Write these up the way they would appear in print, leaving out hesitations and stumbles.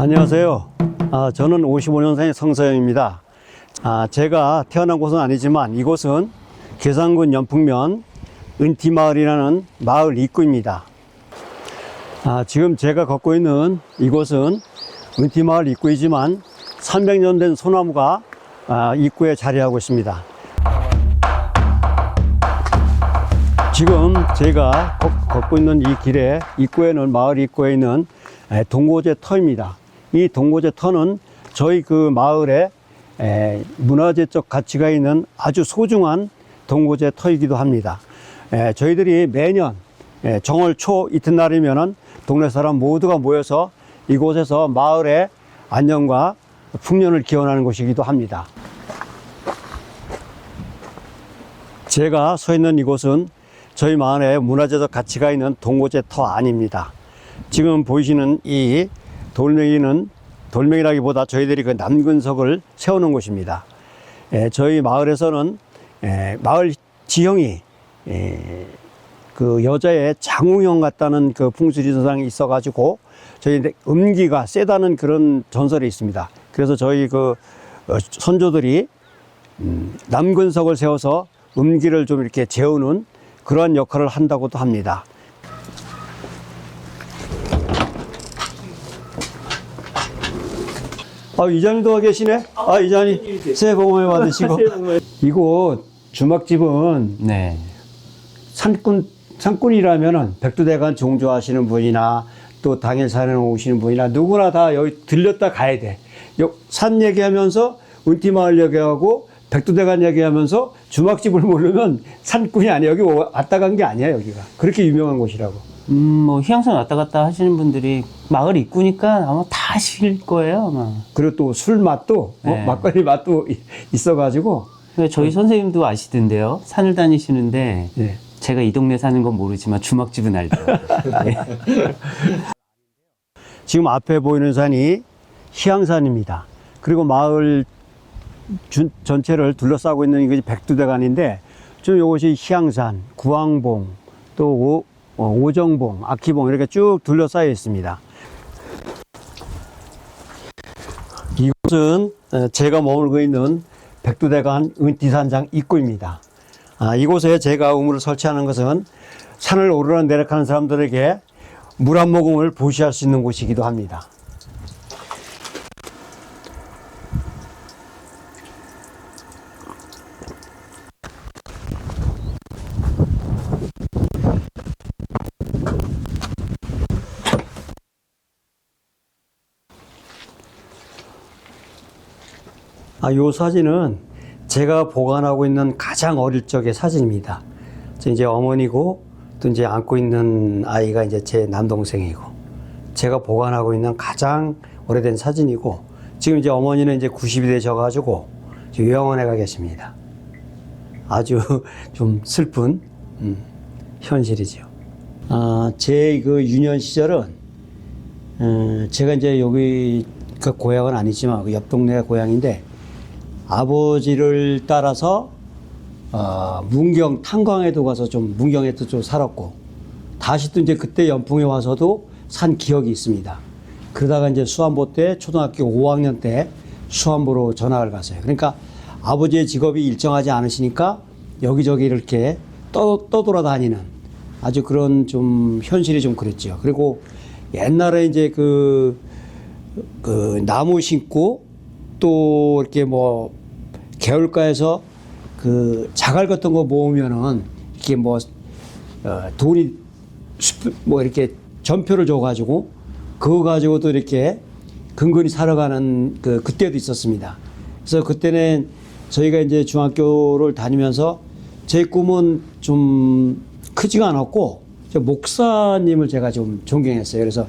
안녕하세요. 저는 55년생의 성서영입니다. 제가 태어난 곳은 아니지만 이곳은 계산군 연풍면 은티마을이라는 마을 입구입니다. 지금 제가 걷고 있는 이곳은 은티마을 입구이지만 300년 된 소나무가 입구에 자리하고 있습니다. 지금 제가 걷고 있는 이 길의 입구에는, 마을 입구에 있는 동고제 터입니다. 이 동고제 터는 저희 그 마을에 문화재적 가치가 있는 아주 소중한 동고제 터이기도 합니다. 저희들이 매년 정월 초 이튿날이면은 동네 사람 모두가 모여서 이곳에서 마을의 안녕과 풍년을 기원하는 곳이기도 합니다. 제가 서 있는 이곳은 저희 마을에 문화재적 가치가 있는 동고제 터 안입니다. 지금 보이시는 이 돌멩이는, 돌멩이라기보다 저희들이 그 남근석을 세우는 곳입니다. 저희 마을에서는 마을 지형이 그 여자의 장우형 같다는 그 풍수지선상이 있어가지고 저희 음기가 세다는 그런 전설이 있습니다. 그래서 저희 그 선조들이 남근석을 세워서 음기를 좀 이렇게 재우는 그러한 역할을 한다고도 합니다. 이장님도 와 계시네? 이장님, 새해 복 많이 받으시고. 이곳 주막집은 네. 산꾼이라면은 백두대간 종주하시는 분이나 또 당일 산에 오시는 분이나 누구나 다 여기 들렸다 가야 돼. 산 얘기하면서 은티마을 얘기하고 백두대간 얘기하면서 주막집을 모르면 산꾼이 아니야. 여기 왔다 간 게 아니야, 여기가. 그렇게 유명한 곳이라고. 뭐 희양산 왔다 갔다 하시는 분들이 마을 입구니까 아마 다 아실 거예요, 아마. 그리고 또 술 맛도, 네. 막걸리 맛도 있어가지고. 저희 선생님도 아시던데요. 산을 다니시는데 네. 제가 이 동네 사는 건 모르지만 주막집은 알죠. 네. 지금 앞에 보이는 산이 희양산입니다. 그리고 마을 전체를 둘러싸고 있는 이것이 백두대간인데, 지금 이것이 희양산, 구황봉, 또 오정봉, 아키봉 이렇게 쭉 둘러싸여 있습니다. 이곳은 제가 머물고 있는 백두대간 은티산장 입구입니다. 이곳에 제가 우물을 설치하는 것은 산을 오르락 내리락하는 사람들에게 물 한 모금을 보시할 수 있는 곳이기도 합니다. 이 사진은 제가 보관하고 있는 가장 어릴 적의 사진입니다. 이제 어머니고 또 이제 안고 있는 아이가 이제 제 남동생이고, 제가 보관하고 있는 가장 오래된 사진이고, 지금 이제 어머니는 이제 90이 되셔가지고 요양원에 가 계십니다. 아주 좀 슬픈 현실이죠. 제 그 유년 시절은 제가 이제 여기 그 고향은 아니지만 그 옆 동네가 고향인데, 아버지를 따라서 문경 탄광에도 가서 문경에도 좀 살았고, 다시 또 이제 그때 연풍에 와서도 산 기억이 있습니다. 그러다가 이제 수안보 때 초등학교 5학년 때 수안보로 전학을 갔어요. 그러니까 아버지의 직업이 일정하지 않으시니까 여기저기 이렇게 떠돌아다니는 아주 그런 좀 현실이 좀 그랬죠. 그리고 옛날에 이제 그 나무 심고 또 이렇게 뭐 개울가에서 그 자갈 같은 거 모으면은 이렇게 돈이 이렇게 전표를 줘가지고 그거 가지고 또 이렇게 근근히 살아가는 그때도 있었습니다. 그래서 그때는 저희가 이제 중학교를 다니면서 제 꿈은 좀 크지가 않았고, 목사님을 제가 좀 존경했어요. 그래서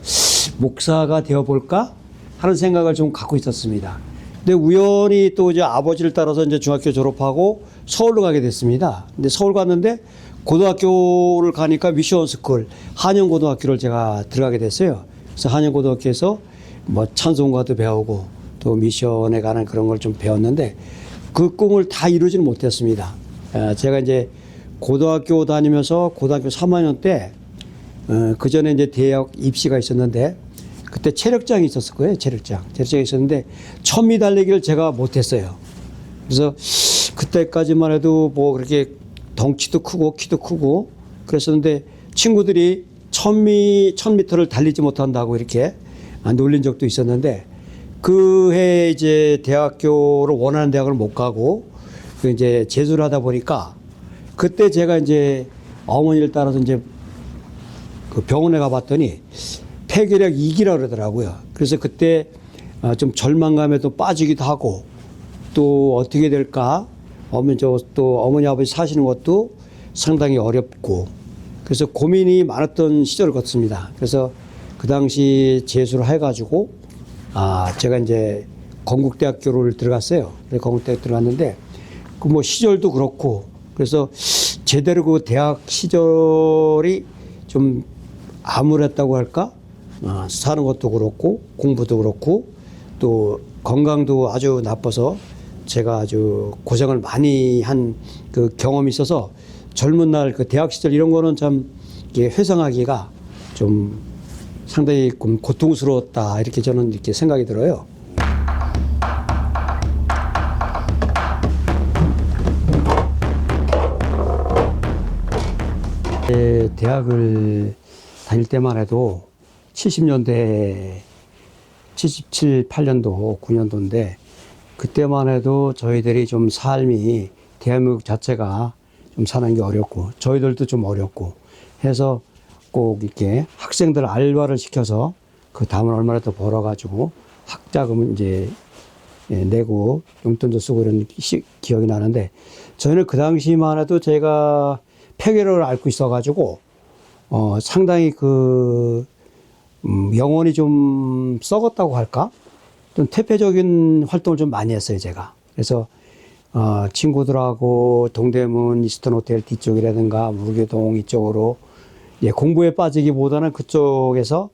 목사가 되어볼까 하는 생각을 좀 갖고 있었습니다. 근데 우연히 또 이제 아버지를 따라서 이제 중학교 졸업하고 서울로 가게 됐습니다. 근데 서울 갔는데 고등학교를 가니까 미션 스쿨, 한영고등학교를 제가 들어가게 됐어요. 그래서 한영고등학교에서 뭐 찬송가도 배우고 또 미션에 가는 그런 걸 좀 배웠는데 그 꿈을 다 이루지는 못했습니다. 제가 이제 고등학교 다니면서 고등학교 3학년 때 그 전에 이제 대학 입시가 있었는데 그때 체력장이 있었을 거예요. 체력장이 있었는데 1000m 달리기를 제가 못했어요. 그래서 그때까지만 해도 뭐 그렇게 덩치도 크고 키도 크고 그랬었는데 친구들이 1000m를 달리지 못한다고 이렇게 놀린 적도 있었는데 그 해 이제 대학교를 원하는 대학을 못 가고 그 이제 재수를 하다 보니까 그때 제가 이제 어머니를 따라서 이제 그 병원에 가봤더니 폐결핵 2기라 그러더라고요. 그래서 그때 좀 절망감에도 빠지기도 하고 또 어떻게 될까? 또 어머니 아버지 사시는 것도 상당히 어렵고 그래서 고민이 많았던 시절을 거쳤습니다. 그래서 그 당시 재수를 해가지고 제가 이제 건국대학교를 들어갔어요. 그래서 건국대학교 들어갔는데 그 뭐 시절도 그렇고 그래서 제대로 그 대학 시절이 좀 암울했다고 할까? 사는 것도 그렇고 공부도 그렇고 또 건강도 아주 나빠서 제가 아주 고생을 많이 한 그 경험이 있어서 젊은 날 그 대학 시절 이런 거는 참 이게 회상하기가 좀 상당히 고통스러웠다 이렇게 저는 이렇게 생각이 들어요. 대학을 다닐 때만 해도 70년대 77, 8년도, 9년도인데 그때만 해도 저희들이 좀 삶이 대한민국 자체가 좀 사는 게 어렵고 저희들도 좀 어렵고 해서 꼭 이렇게 학생들 알바를 시켜서 그 다음은 얼마나 더 벌어가지고 학자금을 이제 내고 용돈도 쓰고 이런 기억이 나는데 저희는 그 당시만 해도 제가 폐결핵을 앓고 있어가지고 상당히 영혼이 좀 썩었다고 할까? 좀 퇴폐적인 활동을 좀 많이 했어요, 제가. 그래서 친구들하고 동대문 이스턴 호텔 뒤쪽이라든가 무교동 이쪽으로 공부에 빠지기보다는 그쪽에서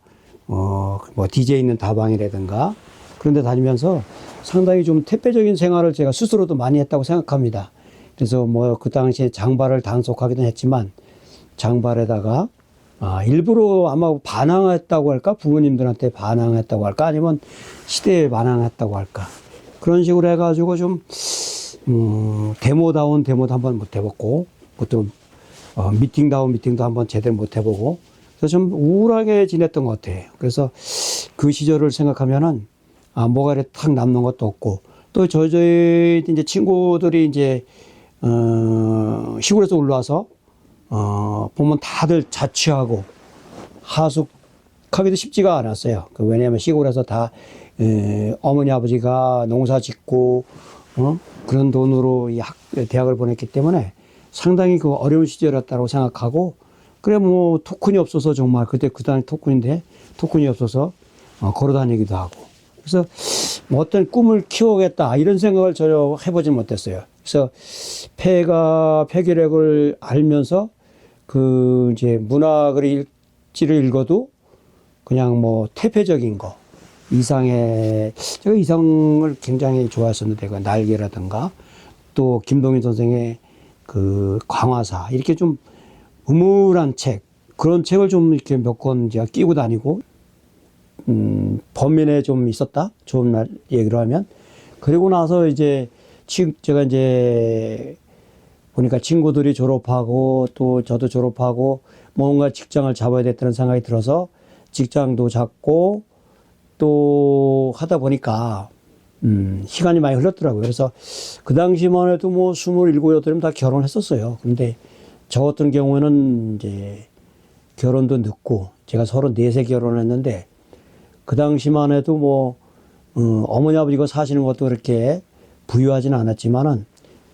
뭐 DJ 있는 다방이라든가 그런 데 다니면서 상당히 좀 퇴폐적인 생활을 제가 스스로도 많이 했다고 생각합니다. 그래서 뭐 그 당시에 장발을 단속하기도 했지만 장발에다가 일부러 아마 반항했다고 할까? 부모님들한테 반항했다고 할까? 아니면 시대에 반항했다고 할까? 그런 식으로 해가지고 좀 데모다운 데모도 한번 못 해봤고 또 미팅다운 미팅도 한번 제대로 못 해보고 그래서 좀 우울하게 지냈던 것 같아요. 그래서 그 시절을 생각하면은 뭐가 이렇게 탁 남는 것도 없고 또 저희 이제 친구들이 이제 시골에서 올라와서 보면 다들 자취하고 하숙하기도 쉽지가 않았어요. 왜냐하면 시골에서 다 어머니 아버지가 농사 짓고 그런 돈으로 대학을 보냈기 때문에 상당히 그 어려운 시절이었다고 생각하고 그래 뭐 토큰이 없어서 정말 그때 그 당시 토큰인데 토큰이 없어서 걸어다니기도 하고 그래서 뭐 어떤 꿈을 키우겠다 이런 생각을 전혀 해보지 못했어요. 그래서 폐결핵을 알면서 이제 문학을 일지를 읽어도 그냥 뭐 퇴폐적인 거 제가 이상을 굉장히 좋아했었는데 그 날개라든가 또 김동인 선생의 그 광화사 이렇게 좀 음울한 책 그런 책을 좀 이렇게 몇 권 제가 끼고 다니고 범민에 좀 있었다 좋은 말 얘기로 하면 그리고 나서 이제 제가 이제 보니까 친구들이 졸업하고 또 저도 졸업하고 뭔가 직장을 잡아야 됐다는 생각이 들어서 직장도 잡고 또 하다 보니까 시간이 많이 흘렀더라고요. 그래서 그 당시만 해도 뭐 27, 8이면 다 결혼했었어요. 근데 저 같은 경우에는 이제 결혼도 늦고 제가 34세 결혼했는데 그 당시만 해도 뭐 어머니 아버지가 사시는 것도 그렇게 부유하지는 않았지만은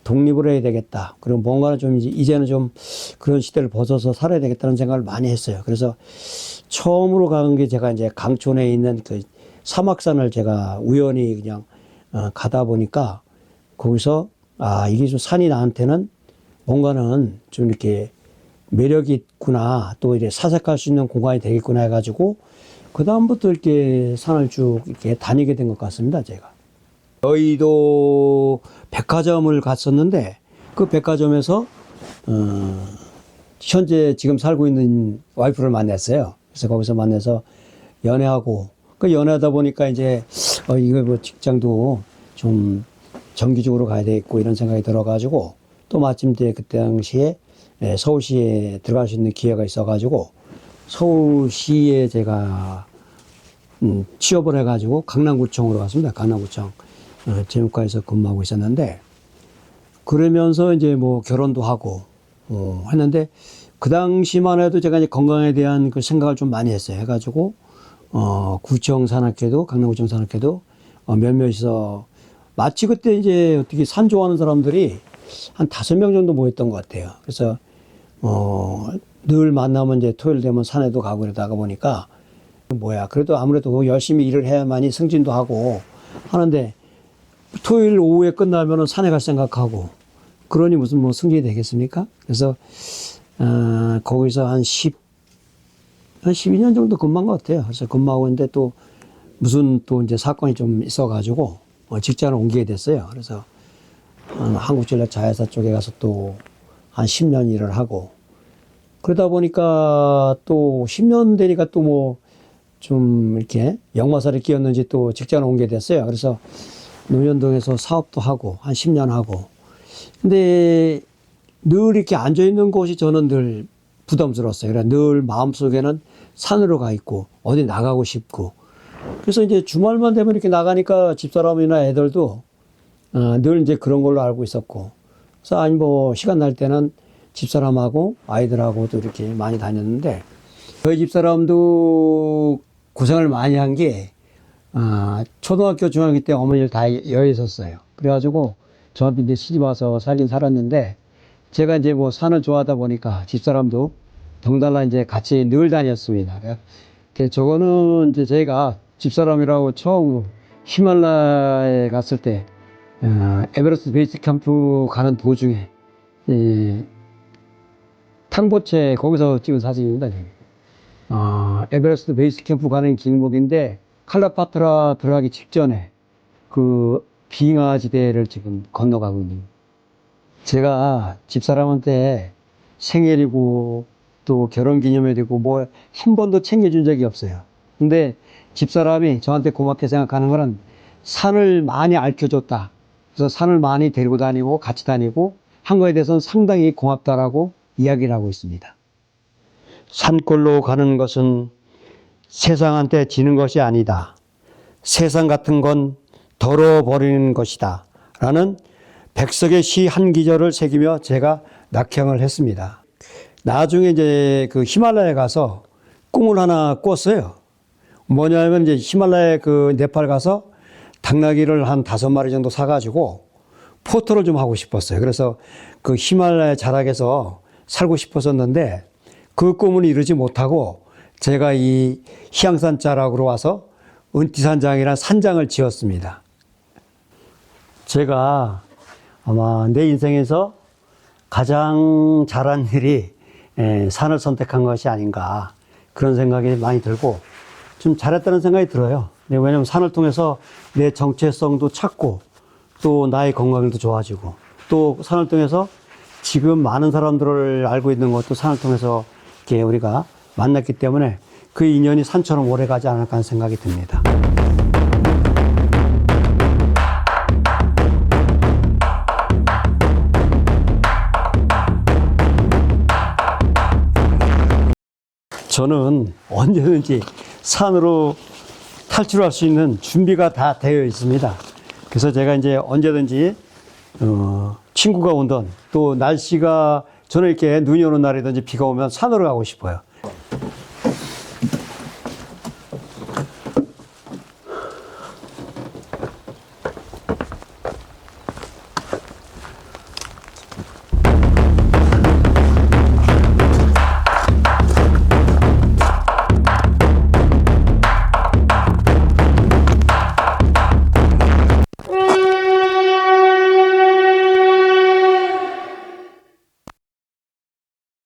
독립을 해야 되겠다. 그리고 뭔가는 좀 이제는 좀 그런 시대를 벗어서 살아야 되겠다는 생각을 많이 했어요. 그래서 처음으로 가는 게 제가 이제 강촌에 있는 그 사막산을 제가 우연히 그냥 가다 보니까 거기서 이게 좀 산이 나한테는 뭔가는 좀 이렇게 매력이 있구나. 또 이제 사색할 수 있는 공간이 되겠구나 해가지고 그다음부터 이렇게 산을 쭉 이렇게 다니게 된 것 같습니다. 제가. 여의도 백화점을 갔었는데 그 백화점에서 현재 지금 살고 있는 와이프를 만났어요. 그래서 거기서 만나서 연애하고 그 연애하다 보니까 이제, 이거 뭐 직장도 좀 정기적으로 가야 되겠고 이런 생각이 들어가지고 또 마침 그때 당시에 서울시에 들어갈 수 있는 기회가 있어가지고 서울시에 제가 취업을 해가지고 강남구청으로 갔습니다. 강남구청 재무과에서 근무하고 있었는데 그러면서 이제 뭐 결혼도 하고 했는데 그 당시만 해도 제가 이제 건강에 대한 그 생각을 좀 많이 했어요. 해가지고 구청 산악회도 강남구청 산악회도 몇몇이서 마치 그때 이제 어떻게 산 좋아하는 사람들이 한 5명 정도 모였던 것 같아요. 그래서 늘 만나면 이제 토요일 되면 산에도 가고 이러다가 보니까 그래도 아무래도 열심히 일을 해야만이 승진도 하고 하는데 토요일 오후에 끝나면은 산에 갈 생각하고 그러니 무슨 뭐 승진이 되겠습니까? 그래서 거기서 한 12년 정도 근무한 것 같아요. 그래서 근무하고 있는데 또 무슨 또 이제 사건이 좀 있어가지고 직장을 옮기게 됐어요. 그래서 한국전력 자회사 쪽에 가서 또 한 10년 일을 하고 그러다 보니까 또 10년 되니까 또 뭐 좀 이렇게 역마살이 끼었는지 또 직장을 옮기게 됐어요. 그래서 논현동에서 사업도 하고 한 10년 하고 근데 늘 이렇게 앉아있는 곳이 저는 늘 부담스러웠어요. 그래서 늘 마음속에는 산으로 가 있고 어디 나가고 싶고 그래서 이제 주말만 되면 이렇게 나가니까 집사람이나 애들도 늘 이제 그런 걸로 알고 있었고 그래서 아니 뭐 시간 날 때는 집사람하고 아이들하고도 이렇게 많이 다녔는데 저희 집사람도 고생을 많이 한 게 초등학교 중학교 때 어머니를 다 여에 있었어요. 그래가지고 저한테 이제 시집 와서 살긴 살았는데 제가 이제 뭐 산을 좋아하다 보니까 집사람도 덩달라 이제 같이 늘 다녔습니다. 저거는 이제 제가 집사람이라고 처음 히말라야에 갔을 때 에베레스트 베이스 캠프 가는 도중에 탕보체 거기서 찍은 사진입니다. 에베레스트 베이스 캠프 가는 길목인데 칼라파트라 들어가기 직전에 그 빙하지대를 지금 건너가고 있는 제가 집사람한테 생일이고 또 결혼기념일이고 뭐 한 번도 챙겨준 적이 없어요. 근데 집사람이 저한테 고맙게 생각하는 거는 산을 많이 알려줬다. 그래서 산을 많이 데리고 다니고 같이 다니고 한 거에 대해서는 상당히 고맙다라고 이야기를 하고 있습니다. 산골로 가는 것은 세상한테 지는 것이 아니다. 세상 같은 건 덜어버리는 것이다. 라는 백석의 시 한 기절을 새기며 제가 낙향을 했습니다. 나중에 이제 그 히말라야에 가서 꿈을 하나 꿨어요. 뭐냐면 이제 히말라야 그 네팔 가서 당나귀를 한 5마리 정도 사가지고 포토를 좀 하고 싶었어요. 그래서 그 히말라야 자락에서 살고 싶었었는데 그 꿈은 이루지 못하고 제가 이 희양산 자락으로 와서 은티산장이라는 산장을 지었습니다. 제가 아마 내 인생에서 가장 잘한 일이 산을 선택한 것이 아닌가 그런 생각이 많이 들고 좀 잘했다는 생각이 들어요. 왜냐하면 산을 통해서 내 정체성도 찾고 또 나의 건강도 좋아지고 또 산을 통해서 지금 많은 사람들을 알고 있는 것도 산을 통해서 이렇게 우리가 만났기 때문에 그 인연이 산처럼 오래 가지 않을까 하는 생각이 듭니다. 저는 언제든지 산으로 탈출할 수 있는 준비가 다 되어 있습니다. 그래서 제가 이제 언제든지 친구가 오든 또 날씨가 저는 이렇게 눈이 오는 날이든지 비가 오면 산으로 가고 싶어요.